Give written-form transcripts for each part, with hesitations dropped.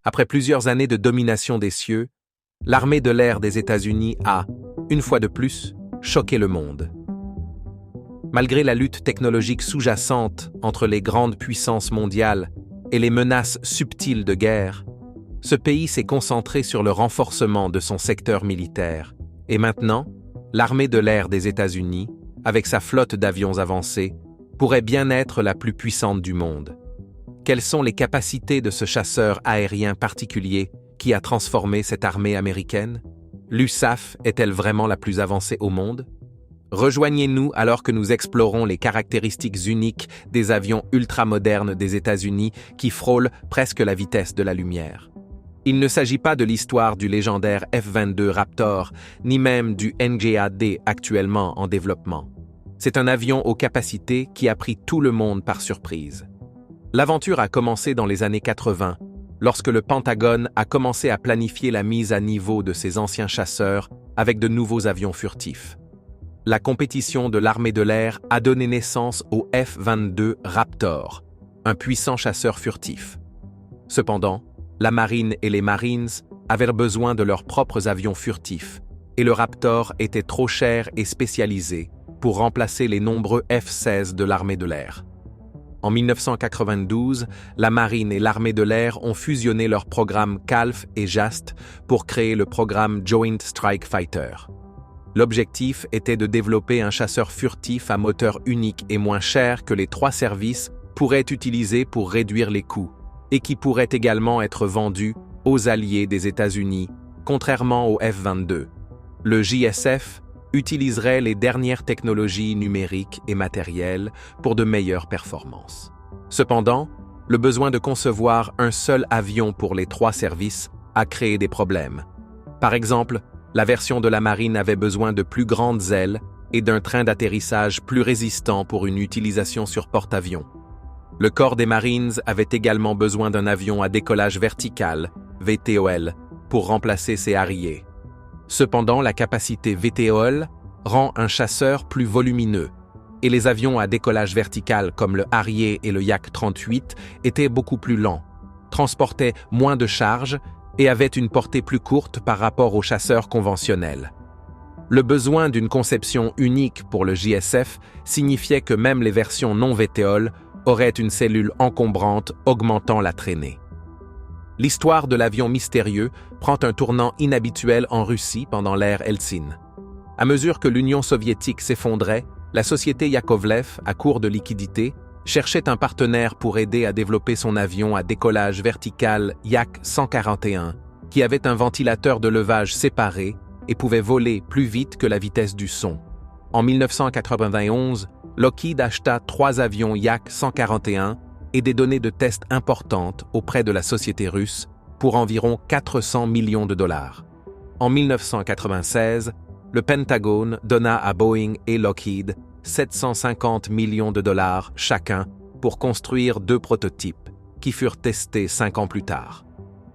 Après plusieurs années de domination des cieux, l'armée de l'air des États-Unis a, une fois de plus, choqué le monde. Malgré la lutte technologique sous-jacente entre les grandes puissances mondiales et les menaces subtiles de guerre, ce pays s'est concentré sur le renforcement de son secteur militaire. Et maintenant, l'armée de l'air des États-Unis, avec sa flotte d'avions avancés, pourrait bien être la plus puissante du monde. Quelles sont les capacités de ce chasseur aérien particulier qui a transformé cette armée américaine? L'USAF est-elle vraiment la plus avancée au monde? Rejoignez-nous alors que nous explorons les caractéristiques uniques des avions ultramodernes des États-Unis qui frôlent presque la vitesse de la lumière. Il ne s'agit pas de l'histoire du légendaire F-22 Raptor, ni même du NGA-D actuellement en développement. C'est un avion aux capacités qui a pris tout le monde par surprise. L'aventure a commencé dans les années 80, lorsque le Pentagone a commencé à planifier la mise à niveau de ses anciens chasseurs avec de nouveaux avions furtifs. La compétition de l'armée de l'air a donné naissance au F-22 Raptor, un puissant chasseur furtif. Cependant, la marine et les Marines avaient besoin de leurs propres avions furtifs, et le Raptor était trop cher et spécialisé pour remplacer les nombreux F-16 de l'armée de l'air. En 1992, la marine et l'armée de l'air ont fusionné leurs programmes CALF et JAST pour créer le programme Joint Strike Fighter. L'objectif était de développer un chasseur furtif à moteur unique et moins cher que les trois services pourraient utiliser pour réduire les coûts, et qui pourrait également être vendu aux alliés des États-Unis, contrairement au F-22. Le JSF utiliserait les dernières technologies numériques et matérielles pour de meilleures performances. Cependant, le besoin de concevoir un seul avion pour les trois services a créé des problèmes. Par exemple, la version de la marine avait besoin de plus grandes ailes et d'un train d'atterrissage plus résistant pour une utilisation sur porte-avions. Le corps des Marines avait également besoin d'un avion à décollage vertical, VTOL, pour remplacer ses Harrier. Cependant, la capacité VTOL rend un chasseur plus volumineux, et les avions à décollage vertical comme le Harrier et le Yak-38 étaient beaucoup plus lents, transportaient moins de charges et avaient une portée plus courte par rapport aux chasseurs conventionnels. Le besoin d'une conception unique pour le JSF signifiait que même les versions non VTOL auraient une cellule encombrante augmentant la traînée. L'histoire de l'avion mystérieux prend un tournant inhabituel en Russie pendant l'ère Eltsine. À mesure que l'Union soviétique s'effondrait, la société Yakovlev, à court de liquidités, cherchait un partenaire pour aider à développer son avion à décollage vertical Yak-141, qui avait un ventilateur de levage séparé et pouvait voler plus vite que la vitesse du son. En 1991, Lockheed acheta 3 avions Yak-141 et des données de tests importantes auprès de la société russe pour environ 400 millions de dollars. En 1996, le Pentagone donna à Boeing et Lockheed 750 millions de dollars chacun pour construire 2 prototypes qui furent testés 5 ans plus tard.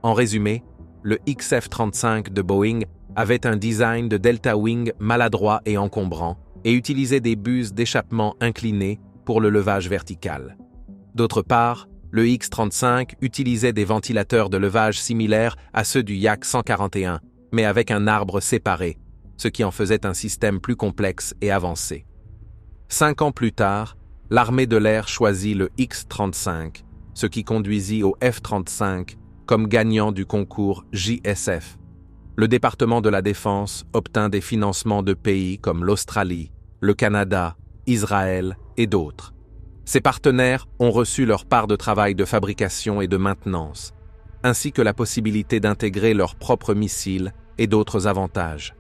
En résumé, le XF-35 de Boeing avait un design de delta wing maladroit et encombrant et utilisait des buses d'échappement inclinées pour le levage vertical. D'autre part, le X-35 utilisait des ventilateurs de levage similaires à ceux du Yak-141, mais avec un arbre séparé, ce qui en faisait un système plus complexe et avancé. 5 ans plus tard, l'armée de l'air choisit le X-35, ce qui conduisit au F-35 comme gagnant du concours JSF. Le département de la Défense obtint des financements de pays comme l'Australie, le Canada, Israël et d'autres. Ces partenaires ont reçu leur part de travail de fabrication et de maintenance, ainsi que la possibilité d'intégrer leurs propres missiles et d'autres avantages.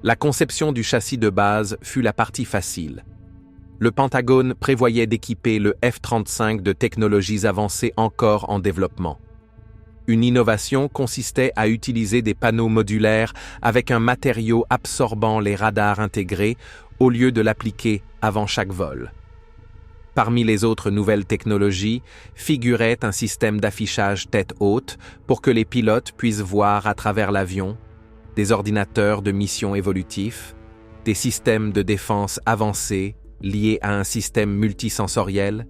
La conception du châssis de base fut la partie facile. Le Pentagone prévoyait d'équiper le F-35 de technologies avancées encore en développement. Une innovation consistait à utiliser des panneaux modulaires avec un matériau absorbant les radars intégrés au lieu de l'appliquer avant chaque vol. Parmi les autres nouvelles technologies figurait un système d'affichage tête haute pour que les pilotes puissent voir à travers l'avion, des ordinateurs de mission évolutifs, des systèmes de défense avancés liés à un système multisensoriel,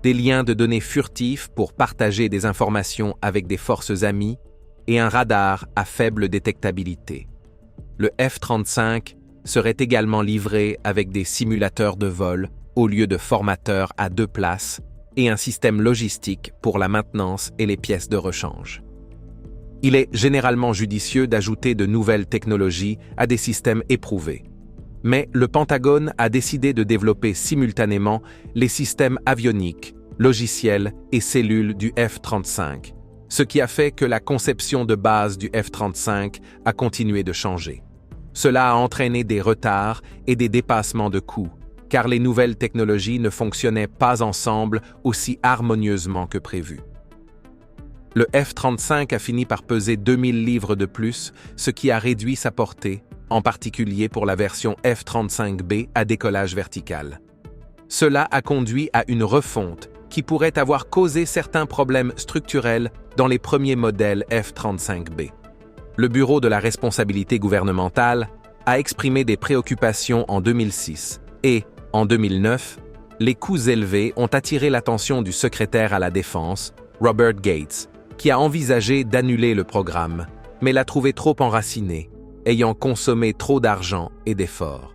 des liens de données furtifs pour partager des informations avec des forces amies et un radar à faible détectabilité. Le F-35 serait également livré avec des simulateurs de vol au lieu de formateurs à 2 places et un système logistique pour la maintenance et les pièces de rechange. Il est généralement judicieux d'ajouter de nouvelles technologies à des systèmes éprouvés. Mais le Pentagone a décidé de développer simultanément les systèmes avioniques, logiciels et cellules du F-35, ce qui a fait que la conception de base du F-35 a continué de changer. Cela a entraîné des retards et des dépassements de coûts, car les nouvelles technologies ne fonctionnaient pas ensemble aussi harmonieusement que prévu. Le F-35 a fini par peser 2000 livres de plus, ce qui a réduit sa portée, en particulier pour la version F-35B à décollage vertical. Cela a conduit à une refonte qui pourrait avoir causé certains problèmes structurels dans les premiers modèles F-35B. Le Bureau de la responsabilité gouvernementale a exprimé des préoccupations en 2006 et, en 2009, les coûts élevés ont attiré l'attention du secrétaire à la Défense, Robert Gates, qui a envisagé d'annuler le programme, mais l'a trouvé trop enraciné, ayant consommé trop d'argent et d'efforts.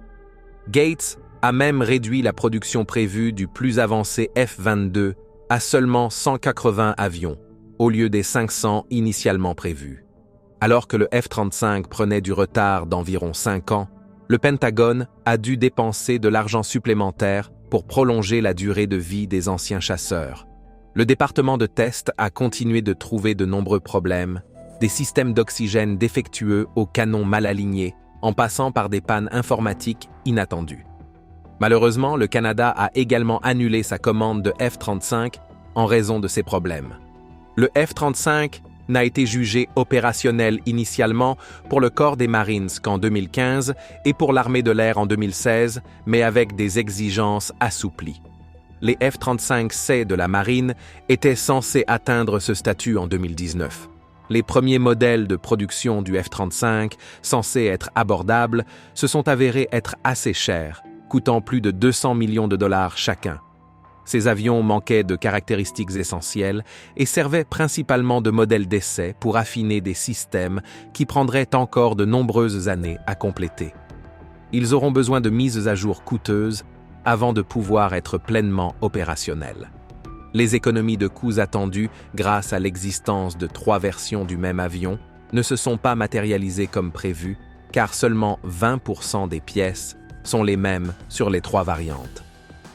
Gates a même réduit la production prévue du plus avancé F-22 à seulement 180 avions, au lieu des 500 initialement prévus. Alors que le F-35 prenait du retard d'environ 5 ans, le Pentagone a dû dépenser de l'argent supplémentaire pour prolonger la durée de vie des anciens chasseurs. Le département de test a continué de trouver de nombreux problèmes, des systèmes d'oxygène défectueux aux canons mal alignés, en passant par des pannes informatiques inattendues. Malheureusement, le Canada a également annulé sa commande de F-35 en raison de ces problèmes. Le F-35 n'a été jugé opérationnel initialement pour le Corps des Marines qu'en 2015 et pour l'Armée de l'air en 2016, mais avec des exigences assouplies. Les F-35C de la Marine étaient censés atteindre ce statut en 2019. Les premiers modèles de production du F-35, censés être abordables, se sont avérés être assez chers, coûtant plus de 200 millions de dollars chacun. Ces avions manquaient de caractéristiques essentielles et servaient principalement de modèles d'essai pour affiner des systèmes qui prendraient encore de nombreuses années à compléter. Ils auront besoin de mises à jour coûteuses avant de pouvoir être pleinement opérationnels. Les économies de coûts attendues grâce à l'existence de 3 versions du même avion ne se sont pas matérialisées comme prévu, car seulement 20% des pièces sont les mêmes sur les 3 variantes.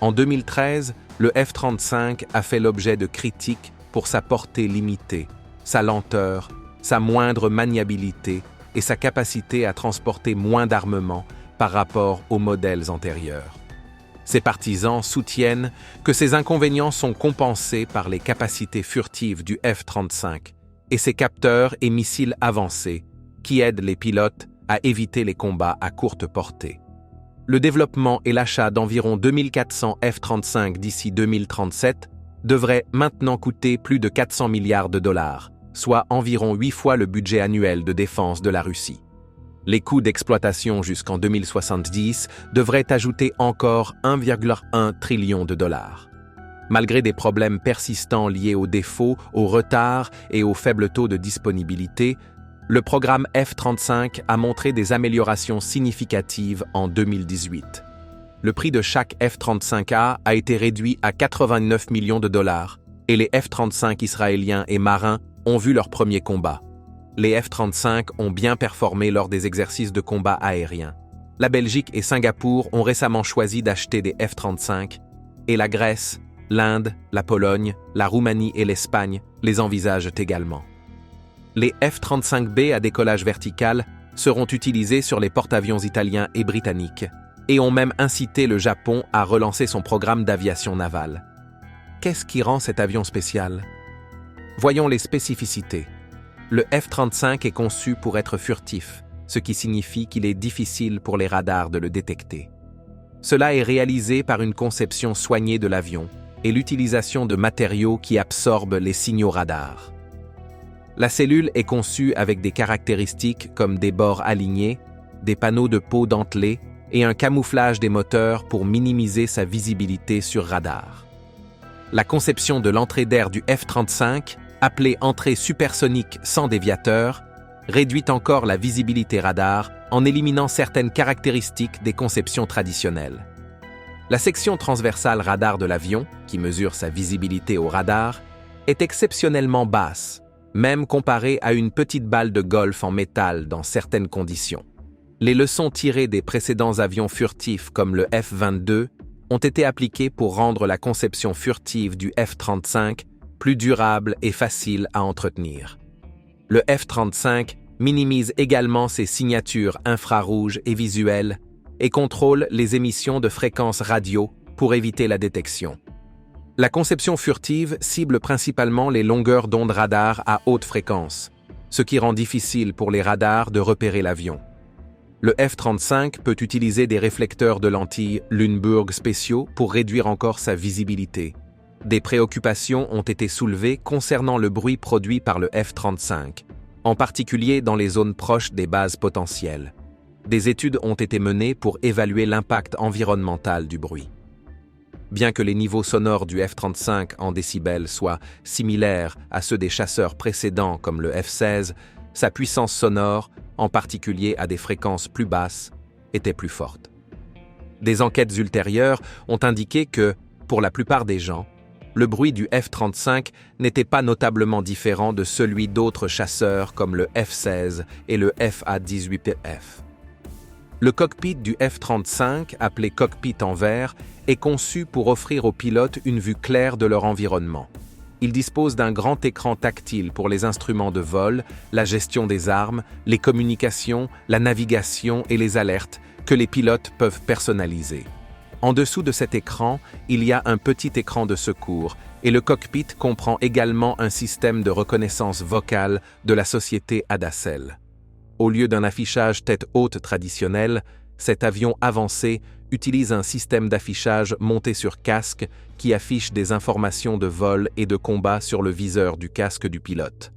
En 2013, le F-35 a fait l'objet de critiques pour sa portée limitée, sa lenteur, sa moindre maniabilité et sa capacité à transporter moins d'armement par rapport aux modèles antérieurs. Ses partisans soutiennent que ces inconvénients sont compensés par les capacités furtives du F-35 et ses capteurs et missiles avancés qui aident les pilotes à éviter les combats à courte portée. Le développement et l'achat d'environ 2400 F-35 d'ici 2037 devrait maintenant coûter plus de 400 milliards de dollars, soit environ 8 fois le budget annuel de défense de la Russie. Les coûts d'exploitation jusqu'en 2070 devraient ajouter encore 1,1 trillion de dollars. Malgré des problèmes persistants liés aux défauts, aux retards et aux faibles taux de disponibilité, le programme F-35 a montré des améliorations significatives en 2018. Le prix de chaque F-35A a été réduit à 89 millions de dollars et les F-35 israéliens et marins ont vu leur premier combat. Les F-35 ont bien performé lors des exercices de combat aériens. La Belgique et Singapour ont récemment choisi d'acheter des F-35 et la Grèce, l'Inde, la Pologne, la Roumanie et l'Espagne les envisagent également. Les F-35B à décollage vertical seront utilisés sur les porte-avions italiens et britanniques et ont même incité le Japon à relancer son programme d'aviation navale. Qu'est-ce qui rend cet avion spécial? Voyons les spécificités. Le F-35 est conçu pour être furtif, ce qui signifie qu'il est difficile pour les radars de le détecter. Cela est réalisé par une conception soignée de l'avion et l'utilisation de matériaux qui absorbent les signaux radars. La cellule est conçue avec des caractéristiques comme des bords alignés, des panneaux de peau dentelés et un camouflage des moteurs pour minimiser sa visibilité sur radar. La conception de l'entrée d'air du F-35, appelée entrée supersonique sans déviateur, réduit encore la visibilité radar en éliminant certaines caractéristiques des conceptions traditionnelles. La section transversale radar de l'avion, qui mesure sa visibilité au radar, est exceptionnellement basse, même comparée à une petite balle de golf en métal dans certaines conditions. Les leçons tirées des précédents avions furtifs comme le F-22 ont été appliquées pour rendre la conception furtive du F-35 plus durable et facile à entretenir. Le F-35 minimise également ses signatures infrarouges et visuelles et contrôle les émissions de fréquences radio pour éviter la détection. La conception furtive cible principalement les longueurs d'onde radar à haute fréquence, ce qui rend difficile pour les radars de repérer l'avion. Le F-35 peut utiliser des réflecteurs de lentilles Lundberg spéciaux pour réduire encore sa visibilité. Des préoccupations ont été soulevées concernant le bruit produit par le F-35, en particulier dans les zones proches des bases potentielles. Des études ont été menées pour évaluer l'impact environnemental du bruit. Bien que les niveaux sonores du F-35 en décibels soient similaires à ceux des chasseurs précédents comme le F-16, sa puissance sonore, en particulier à des fréquences plus basses, était plus forte. Des enquêtes ultérieures ont indiqué que, pour la plupart des gens, le bruit du F-35 n'était pas notablement différent de celui d'autres chasseurs comme le F-16 et le FA-18F. Le cockpit du F-35, appelé cockpit en verre, est conçu pour offrir aux pilotes une vue claire de leur environnement. Il dispose d'un grand écran tactile pour les instruments de vol, la gestion des armes, les communications, la navigation et les alertes que les pilotes peuvent personnaliser. En dessous de cet écran, il y a un petit écran de secours et le cockpit comprend également un système de reconnaissance vocale de la société Adacel. Au lieu d'un affichage tête haute traditionnel, cet avion avancé utilise un système d'affichage monté sur casque qui affiche des informations de vol et de combat sur le viseur du casque du pilote.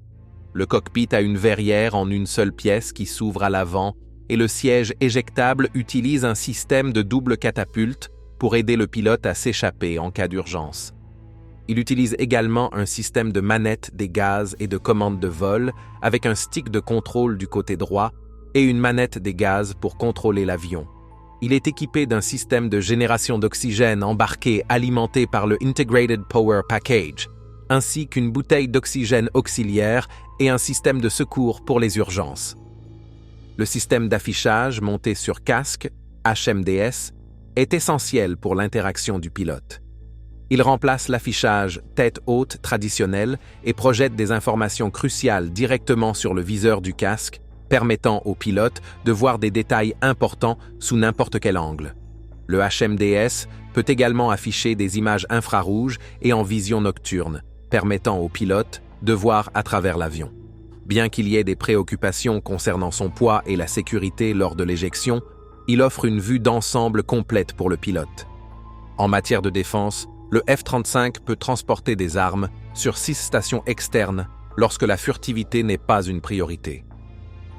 Le cockpit a une verrière en une seule pièce qui s'ouvre à l'avant et le siège éjectable utilise un système de double catapulte pour aider le pilote à s'échapper en cas d'urgence. Il utilise également un système de manette des gaz et de commande de vol avec un stick de contrôle du côté droit et une manette des gaz pour contrôler l'avion. Il est équipé d'un système de génération d'oxygène embarqué alimenté par le Integrated Power Package, ainsi qu'une bouteille d'oxygène auxiliaire et un système de secours pour les urgences. Le système d'affichage monté sur casque, HMDS, est essentiel pour l'interaction du pilote. Il remplace l'affichage tête haute traditionnel et projette des informations cruciales directement sur le viseur du casque, permettant au pilote de voir des détails importants sous n'importe quel angle. Le HMDS peut également afficher des images infrarouges et en vision nocturne, permettant au pilote de voir à travers l'avion. Bien qu'il y ait des préoccupations concernant son poids et la sécurité lors de l'éjection, il offre une vue d'ensemble complète pour le pilote. En matière de défense, le F-35 peut transporter des armes sur 6 stations externes lorsque la furtivité n'est pas une priorité.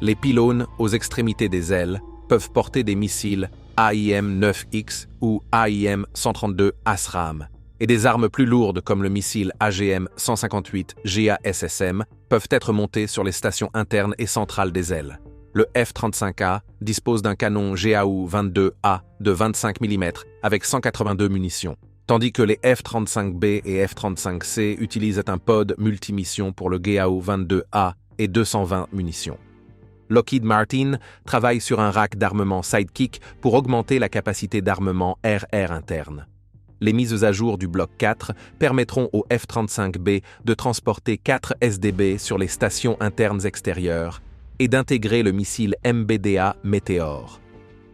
Les pylônes aux extrémités des ailes peuvent porter des missiles AIM-9X ou AIM-132 ASRAAM, et des armes plus lourdes comme le missile AGM-158 GASSM peuvent être montées sur les stations internes et centrales des ailes. Le F-35A dispose d'un canon GAU-22A de 25 mm avec 182 munitions, tandis que les F-35B et F-35C utilisent un pod multimission pour le GAU-22A et 220 munitions. Lockheed Martin travaille sur un rack d'armement Sidekick pour augmenter la capacité d'armement RR interne. Les mises à jour du Bloc 4 permettront au F-35B de transporter 4 SDB sur les stations internes extérieures et d'intégrer le missile MBDA Meteor.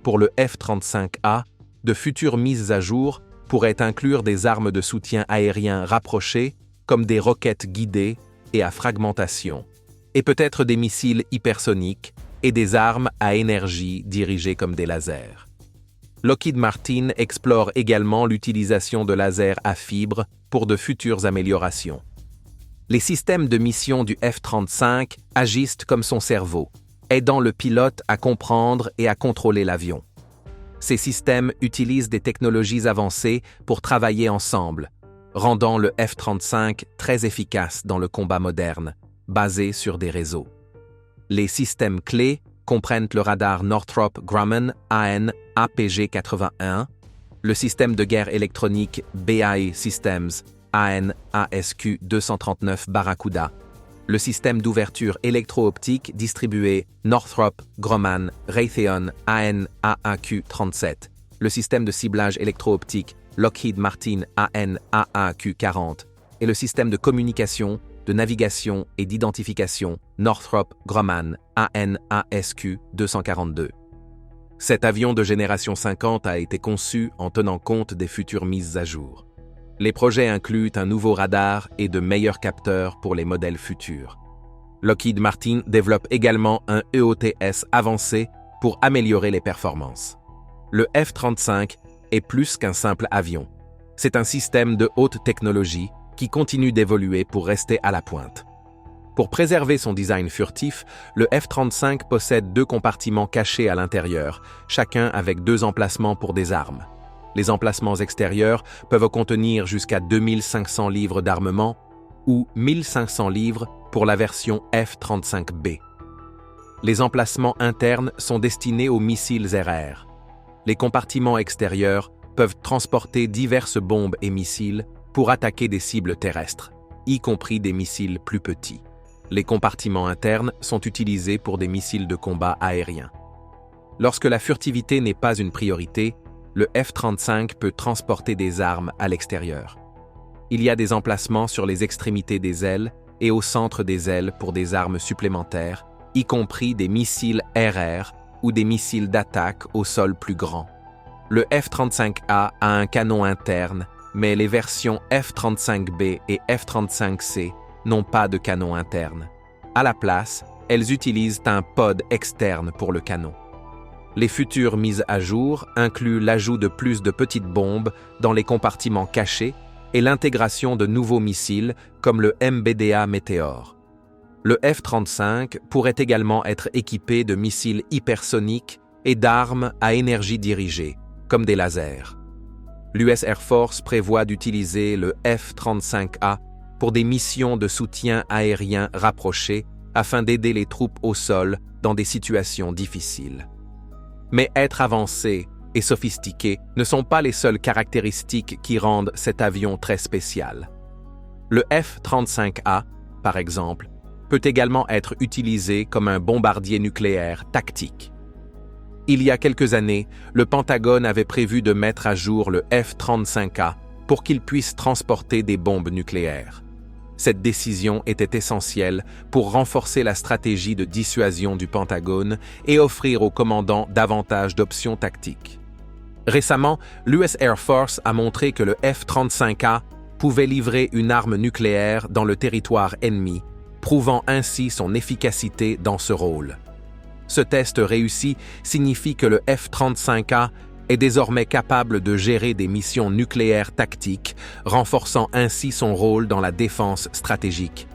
Pour le F-35A, de futures mises à jour pourraient inclure des armes de soutien aérien rapprochées, comme des roquettes guidées et à fragmentation, et peut-être des missiles hypersoniques et des armes à énergie dirigées comme des lasers. Lockheed Martin explore également l'utilisation de lasers à fibres pour de futures améliorations. Les systèmes de mission du F-35 agissent comme son cerveau, aidant le pilote à comprendre et à contrôler l'avion. Ces systèmes utilisent des technologies avancées pour travailler ensemble, rendant le F-35 très efficace dans le combat moderne, basé sur des réseaux. Les systèmes clés comprennent le radar Northrop Grumman AN APG-81, le système de guerre électronique BAE Systems AN ASQ-239 Barracuda, le système d'ouverture électro-optique distribué Northrop Grumman Raytheon AN AAQ-37, le système de ciblage électro-optique Lockheed Martin AN AAQ-40 et le système de communication, de navigation et d'identification Northrop Grumman AN ASQ-242. Cet avion de génération 50 a été conçu en tenant compte des futures mises à jour. Les projets incluent un nouveau radar et de meilleurs capteurs pour les modèles futurs. Lockheed Martin développe également un EOTS avancé pour améliorer les performances. Le F-35 est plus qu'un simple avion. C'est un système de haute technologie qui continue d'évoluer pour rester à la pointe. Pour préserver son design furtif, le F-35 possède 2 compartiments cachés à l'intérieur, chacun avec 2 emplacements pour des armes. Les emplacements extérieurs peuvent contenir jusqu'à 2500 livres d'armement ou 1500 livres pour la version F-35B. Les emplacements internes sont destinés aux missiles RR. Les compartiments extérieurs peuvent transporter diverses bombes et missiles pour attaquer des cibles terrestres, y compris des missiles plus petits. Les compartiments internes sont utilisés pour des missiles de combat aériens. Lorsque la furtivité n'est pas une priorité, le F-35 peut transporter des armes à l'extérieur. Il y a des emplacements sur les extrémités des ailes et au centre des ailes pour des armes supplémentaires, y compris des missiles RR ou des missiles d'attaque au sol plus grands. Le F-35A a un canon interne, mais les versions F-35B et F-35C n'ont pas de canon interne. À la place, elles utilisent un pod externe pour le canon. Les futures mises à jour incluent l'ajout de plus de petites bombes dans les compartiments cachés et l'intégration de nouveaux missiles comme le MBDA Meteor. Le F-35 pourrait également être équipé de missiles hypersoniques et d'armes à énergie dirigée, comme des lasers. L'US Air Force prévoit d'utiliser le F-35A pour des missions de soutien aérien rapprochées afin d'aider les troupes au sol dans des situations difficiles. Mais être avancé et sophistiqué ne sont pas les seules caractéristiques qui rendent cet avion très spécial. Le F-35A, par exemple, peut également être utilisé comme un bombardier nucléaire tactique. Il y a quelques années, le Pentagone avait prévu de mettre à jour le F-35A pour qu'il puisse transporter des bombes nucléaires. Cette décision était essentielle pour renforcer la stratégie de dissuasion du Pentagone et offrir aux commandants davantage d'options tactiques. Récemment, l'US Air Force a montré que le F-35A pouvait livrer une arme nucléaire dans le territoire ennemi, prouvant ainsi son efficacité dans ce rôle. Ce test réussi signifie que le F-35A est désormais capable de gérer des missions nucléaires tactiques, renforçant ainsi son rôle dans la défense stratégique.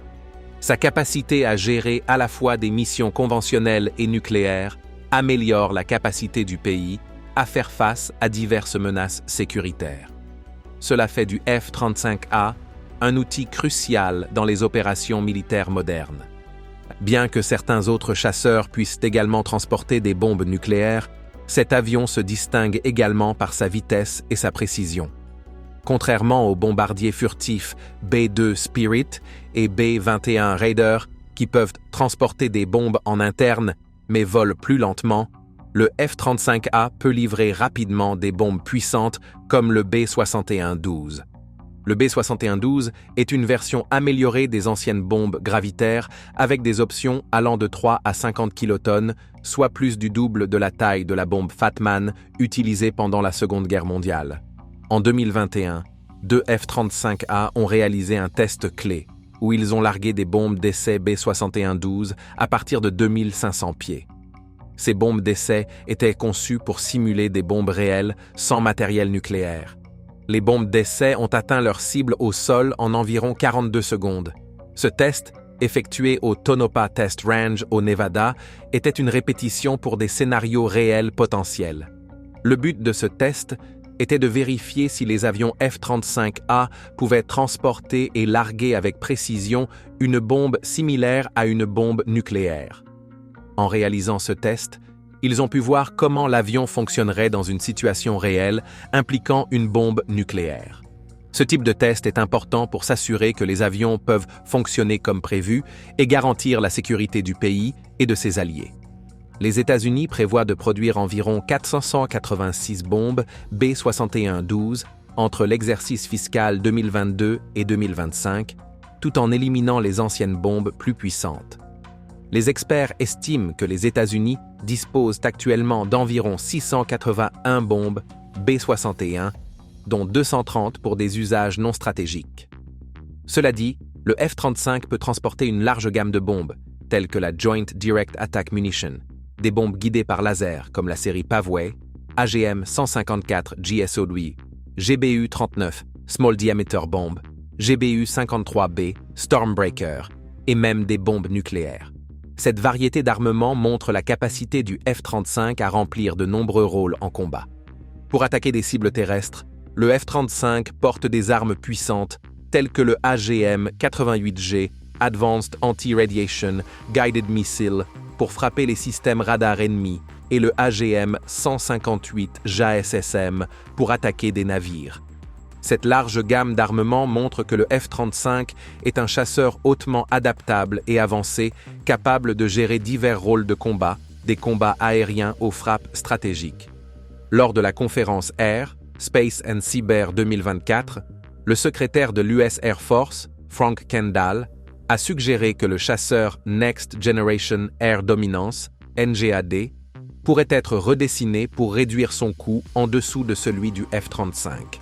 Sa capacité à gérer à la fois des missions conventionnelles et nucléaires améliore la capacité du pays à faire face à diverses menaces sécuritaires. Cela fait du F-35A un outil crucial dans les opérations militaires modernes. Bien que certains autres chasseurs puissent également transporter des bombes nucléaires, cet avion se distingue également par sa vitesse et sa précision. Contrairement aux bombardiers furtifs B-2 Spirit et B-21 Raider qui peuvent transporter des bombes en interne mais volent plus lentement, le F-35A peut livrer rapidement des bombes puissantes comme le B-61-12. Le B-61-12 est une version améliorée des anciennes bombes gravitaires avec des options allant de 3 à 50 kilotonnes, soit plus du double de la taille de la bombe Fat Man utilisée pendant la Seconde Guerre mondiale. En 2021, 2 F-35A ont réalisé un test clé où ils ont largué des bombes d'essai B-61-12 à partir de 2500 pieds. Ces bombes d'essai étaient conçues pour simuler des bombes réelles sans matériel nucléaire. Les bombes d'essai ont atteint leur cible au sol en environ 42 secondes. Ce test, effectué au Tonopah Test Range au Nevada, était une répétition pour des scénarios réels potentiels. Le but de ce test était de vérifier si les avions F-35A pouvaient transporter et larguer avec précision une bombe similaire à une bombe nucléaire. En réalisant ce test, ils ont pu voir comment l'avion fonctionnerait dans une situation réelle impliquant une bombe nucléaire. Ce type de test est important pour s'assurer que les avions peuvent fonctionner comme prévu et garantir la sécurité du pays et de ses alliés. Les États-Unis prévoient de produire environ 486 bombes B-61-12 entre l'exercice fiscal 2022 et 2025, tout en éliminant les anciennes bombes plus puissantes. Les experts estiment que les États-Unis disposent actuellement d'environ 681 bombes B-61, dont 230 pour des usages non stratégiques. Cela dit, le F-35 peut transporter une large gamme de bombes, telles que la Joint Direct Attack Munition, des bombes guidées par laser comme la série Paveway, AGM-154 GSOW, GBU-39 Small Diameter Bomb, GBU-53B Stormbreaker et même des bombes nucléaires. Cette variété d'armements montre la capacité du F-35 à remplir de nombreux rôles en combat. Pour attaquer des cibles terrestres, le F-35 porte des armes puissantes telles que le AGM-88G Advanced Anti-Radiation Guided Missile pour frapper les systèmes radars ennemis et le AGM-158 JASSM pour attaquer des navires. Cette large gamme d'armements montre que le F-35 est un chasseur hautement adaptable et avancé, capable de gérer divers rôles de combat, des combats aériens aux frappes stratégiques. Lors de la conférence Air, Space and Cyber 2024, le secrétaire de l'US Air Force, Frank Kendall, a suggéré que le chasseur Next Generation Air Dominance, NGAD, pourrait être redessiné pour réduire son coût en dessous de celui du F-35.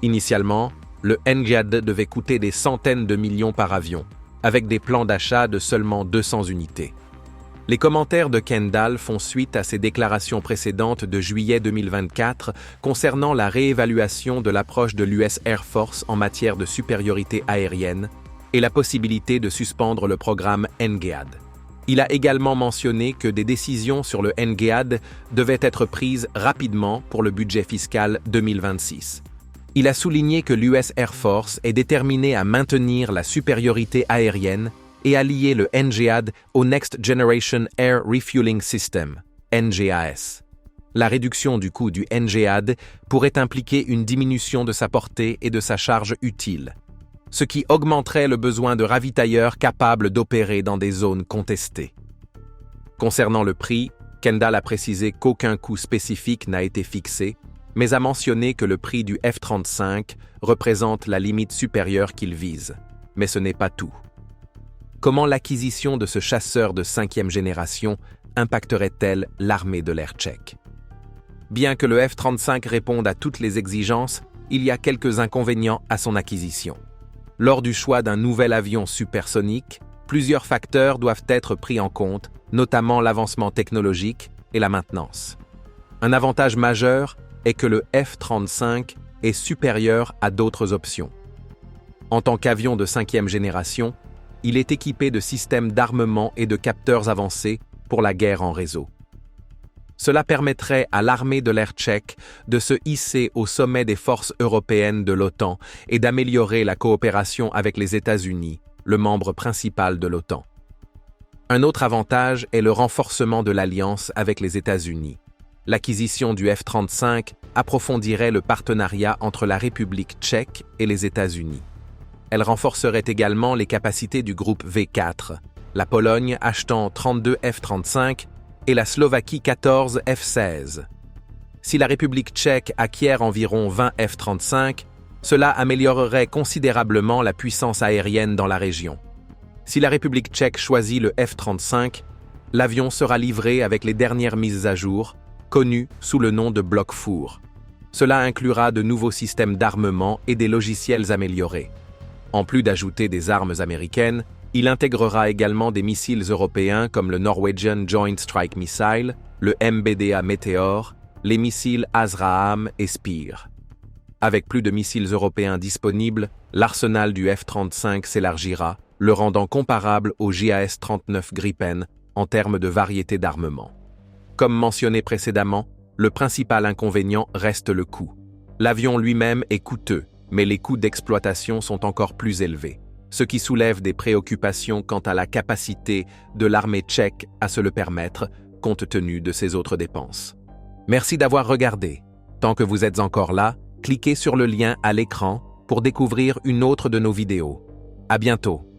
Initialement, le NGAD devait coûter des centaines de millions par avion, avec des plans d'achat de seulement 200 unités. Les commentaires de Kendall font suite à ses déclarations précédentes de juillet 2024 concernant la réévaluation de l'approche de l'US Air Force en matière de supériorité aérienne et la possibilité de suspendre le programme NGAD. Il a également mentionné que des décisions sur le NGAD devaient être prises rapidement pour le budget fiscal 2026. Il a souligné que l'US Air Force est déterminée à maintenir la supériorité aérienne et à lier le NGAD au Next Generation Air Refueling System, NGAS. La réduction du coût du NGAD pourrait impliquer une diminution de sa portée et de sa charge utile, ce qui augmenterait le besoin de ravitailleurs capables d'opérer dans des zones contestées. Concernant le prix, Kendall a précisé qu'aucun coût spécifique n'a été fixé, mais a mentionné que le prix du F-35 représente la limite supérieure qu'il vise. Mais ce n'est pas tout. Comment l'acquisition de ce chasseur de 5e génération impacterait-elle l'armée de l'air tchèque? Bien que le F-35 réponde à toutes les exigences, il y a quelques inconvénients à son acquisition. Lors du choix d'un nouvel avion supersonique, plusieurs facteurs doivent être pris en compte, notamment l'avancement technologique et la maintenance. Un avantage majeur est que le F-35 est supérieur à d'autres options. En tant qu'avion de 5e génération, il est équipé de systèmes d'armement et de capteurs avancés pour la guerre en réseau. Cela permettrait à l'armée de l'air tchèque de se hisser au sommet des forces européennes de l'OTAN et d'améliorer la coopération avec les États-Unis, le membre principal de l'OTAN. Un autre avantage est le renforcement de l'alliance avec les États-Unis. L'acquisition du F-35 approfondirait le partenariat entre la République tchèque et les États-Unis. Elle renforcerait également les capacités du groupe V4, la Pologne achetant 32 F-35 et la Slovaquie 14 F-16. Si la République tchèque acquiert environ 20 F-35, cela améliorerait considérablement la puissance aérienne dans la région. Si la République tchèque choisit le F-35, l'avion sera livré avec les dernières mises à jour, connues sous le nom de bloc four. Cela inclura de nouveaux systèmes d'armement et des logiciels améliorés. En plus d'ajouter des armes américaines, il intégrera également des missiles européens comme le Norwegian Joint Strike Missile, le MBDA Meteor, les missiles ASRAAM et Spear. Avec plus de missiles européens disponibles, l'arsenal du F-35 s'élargira, le rendant comparable au JAS-39 Gripen en termes de variété d'armement. Comme mentionné précédemment, le principal inconvénient reste le coût. L'avion lui-même est coûteux, mais les coûts d'exploitation sont encore plus élevés, ce qui soulève des préoccupations quant à la capacité de l'armée tchèque à se le permettre, compte tenu de ses autres dépenses. Merci d'avoir regardé. Tant que vous êtes encore là, cliquez sur le lien à l'écran pour découvrir une autre de nos vidéos. À bientôt.